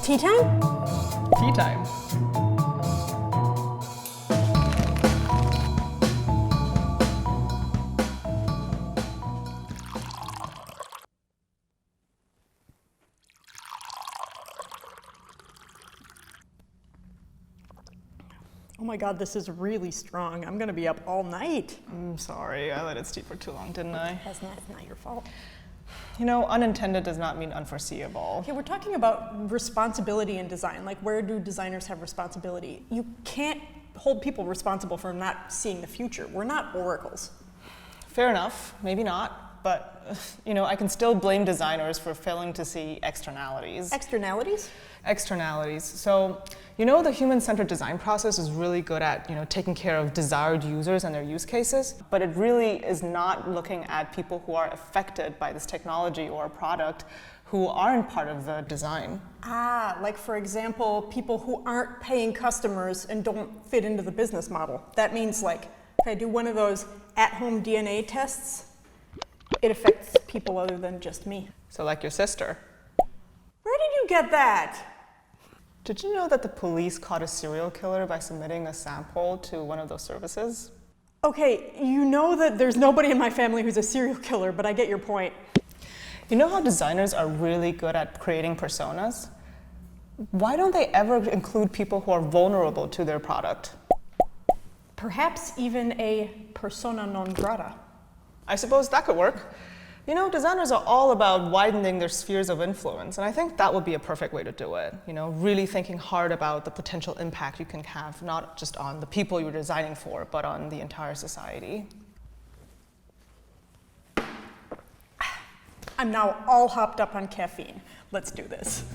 Tea time? Tea time. Oh my God, this is really strong. I'm gonna be up all night. I'm sorry, I let it steep for too long, didn't I? That's not your fault. You know, unintended does not mean unforeseeable. Okay, we're talking about responsibility in design. Like, where do designers have responsibility? You can't hold people responsible for not seeing the future. We're not oracles. Fair enough, maybe not, but you know, I can still blame designers for failing to see externalities. Externalities? Externalities. So, you know, the human-centered design process is really good at, taking care of desired users and their use cases, but it really is not looking at people who are affected by this technology or product who aren't part of the design. Ah, like for example, people who aren't paying customers and don't fit into the business model. That means like, if I do one of those at-home DNA tests, it affects people other than just me. So like your sister. Where did you get that? Did you know that the police caught a serial killer by submitting a sample to one of those services? Okay, you know that there's nobody in my family who's a serial killer, but I get your point. You know how designers are really good at creating personas? Why don't they ever include people who are vulnerable to their product? Perhaps even a persona non grata. I suppose that could work. You know, designers are all about widening their spheres of influence, and I think that would be a perfect way to do it. Really thinking hard about the potential impact you can have, not just on the people you're designing for, but on the entire society. I'm now all hopped up on caffeine. Let's do this.